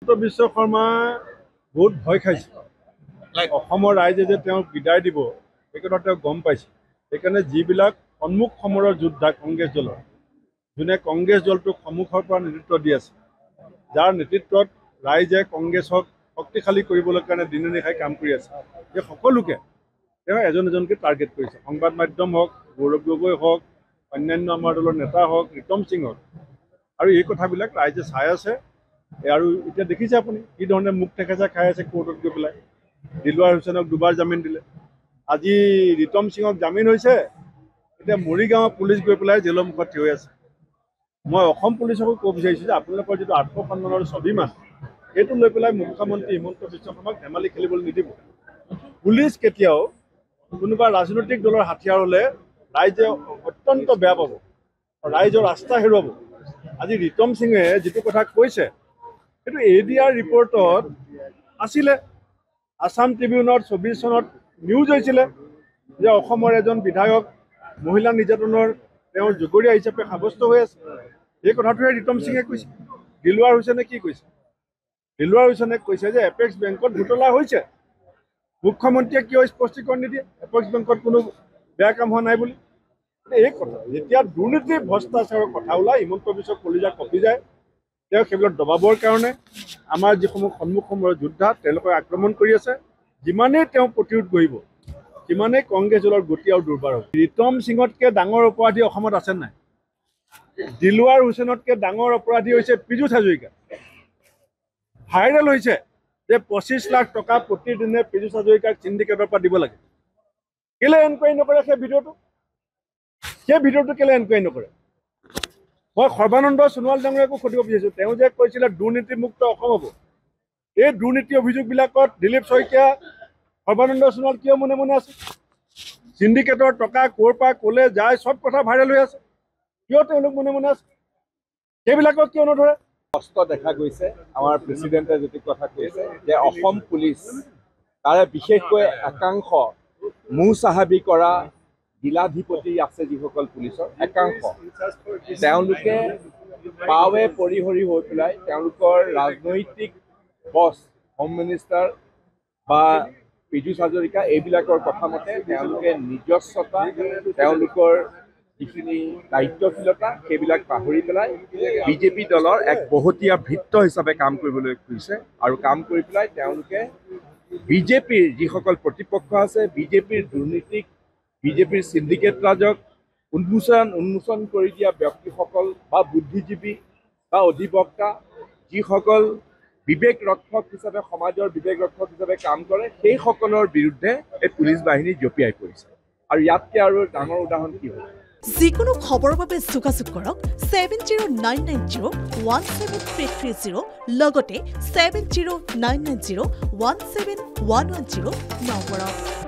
বিশ্ব শৰ্মা বহুত ভয় খাইছে অসমৰ ৰাইজে যে তেওঁক বিদায় দিব এই কথা তেওঁ গম পাইছে সেইকাৰণে যিবিলাক সন্মুখ সমৰৰ যোদ্ধা কংগ্ৰেছ দলৰ যোনে কংগ্ৰেছ দলটোক সন্মুখৰ পৰা নেতৃত্ব দি আছে যাৰ নেতৃত্বত ৰাইজে কংগ্ৰেছক শক্তিশালী কৰিবলৈ কাৰণে দিনে নিশাই কাম কৰি আছে সেই সকলোকে তেওঁ এজন এজনকৈ টাৰ্গেট কৰিছে সংবাদ মাধ্যম হওক গৌৰৱ গগৈ হওক অন্যান্য আমাৰ দলৰ নেতা হওক ৰিতম সিং হওক আৰু এই কথাবিলাক ৰাইজে চাই আছে আৰু এতিয়া দেখিছে আপুনি কি ধৰণে মুখ ঠেকেচা খাই আছে কোৰ্টত গৈ পেলাই দিলৱাৰ হুছেইনক দুবাৰ জামিন দিলে আজি ৰিতম সিঙক জামিন হৈছে এতিয়া মৰিগাঁও পুলিচ গৈ পেলাই জেলৰ মুখত থিয় হৈ আছে মই অসম পুলিচকো ক'ব বিচাৰিছোঁ যে আপোনালোকৰ যিটো আত্মসন্মানৰ স্বাভিমান সেইটো লৈ পেলাই মুখ্যমন্ত্ৰী হিমন্ত বিশ্ব শৰ্মাক ধেমালি খেলিবলৈ নিদিব পুলিচ কেতিয়াও কোনোবা ৰাজনৈতিক দলৰ হাতিয়াৰ হ'লে ৰাইজে অত্যন্ত বেয়া পাব ৰাইজৰ আস্থা হেৰুৱাব আজি ৰিতম সিঙে যিটো কথা কৈছে সেইটো ADR ৰিপৰ্টত আছিলে আসাম ট্ৰিবিউনত 24 চনত নিউজ হৈছিলে যে অসমৰ এজন বিধায়ক মহিলা নিৰ্যাতনৰ তেওঁৰ জগৰীয়া হিচাপে সাব্যস্ত হৈ আছে এই কথাটোহে ৰিতম সিঙে কৈছে দিলৱাৰ হুছেইনে কি কৈছে দিলৱাৰ হুছেইনে কৈছে যে এপেক্স বেংকত ঘোটালা হৈছে মুখ্যমন্ত্ৰীয়ে কিয় স্পষ্টীকৰণ নিদিয়ে এপেক্স বেংকত কোনো বেয়া কাম হোৱা নাই বুলি এই কথা যেতিয়া দুৰ্নীতি ভ্ৰষ্টাচাৰৰ কথা ওলাই হিমন্ত বিশ্ব কলিজা কপি যায় তেওঁ সেইবিলাক দবাবৰ কাৰণে আমাৰ যিসমূহ সন্মুখ সমৰৰ যোদ্ধা তেওঁলোকক আক্ৰমণ কৰি আছে যিমানেই তেওঁ প্ৰতিৰোধ কৰিব সিমানেই কংগ্ৰেছ দলৰ গতি আৰু দুৰ্বাৰ হ'ব ৰিতম সিঙতকৈ ডাঙৰ অপৰাধী অসমত আছে নাই দিলৱাৰ হুছেইনতকৈ ডাঙৰ অপৰাধী হৈছে পীযুষ হাজৰিকা ভাইৰেল হৈছে যে 25 লাখ টকা প্ৰতিদিনে পীযুষ হাজৰিকাক চিণ্ডিকেটৰ পৰা দিব লাগে কেলে এনকুৱাৰী নকৰে সেই ভিডিঅ'টো কেলে এনকুৱাৰী নকৰে মই সৰ্বানন্দ সোণোৱাল ডাঙৰীয়াকো সুধিব বিচাৰিছোঁ তেওঁ যে কৈছিলে দুৰ্নীতিমুক্ত অসম হ'ব এই দুৰ্নীতি অভিযোগবিলাকত দিলীপ শইকীয়া সৰ্বানন্দ সোণোৱাল কিয় মনে মনে আছে চিণ্ডিকেটৰ টকা ক'ৰ পৰা ক'লে যায় চব কথা ভাইৰেল হৈ আছে কিয় তেওঁলোক মনে মনে আছে সেইবিলাকক কিয় নধৰে কষ্ট দেখা গৈছে আমাৰ প্ৰেচিডেণ্টে যিটো কথা কৈছে যে অসম পুলিচ তাৰে বিশেষকৈ একাংশ মুচাহাবি কৰা জিলাধিপতি আছে যিসকল পুলিচৰ একাংশ তেওঁলোকে পাৱে পৰিহৰি হৈ পেলাই তেওঁলোকৰ ৰাজনৈতিক বছ হোম মিনিষ্টাৰ বা পীযুষ হাজৰিকা এইবিলাকৰ কথা মতে তেওঁলোকে নিজস্বতা তেওঁলোকৰ যিখিনি দায়িত্বশীলতা সেইবিলাক পাহৰি পেলাই বিজেপি দলৰ এক বহতীয়া ভৃত্য হিচাপে কাম কৰিবলৈ খুজিছে আৰু কাম কৰি পেলাই তেওঁলোকে বিজেপিৰ যিসকল প্ৰতিপক্ষ আছে বিজেপিৰ দুৰ্নীতিক বিজেপিৰ চিণ্ডিকেট ৰাজক উন্মোচন কৰি দিয়া ব্যক্তিসকল বা বুদ্ধিজীৱী বা অধিবক্তা যিসকল বিবেক ৰক্ষক হিচাপে সমাজৰ বিবেক ৰক্ষক হিচাপে কাম কৰে সেইসকলৰ বিৰুদ্ধে এই পুলিচ বাহিনী জঁপিয়াই পৰিছে আৰু ইয়াতকৈ আৰু ডাঙৰ উদাহৰণ কি হ'ব যিকোনো খবৰৰ বাবে যোগাযোগ কৰক 7099017330 লগতে 7099017110 নম্বৰত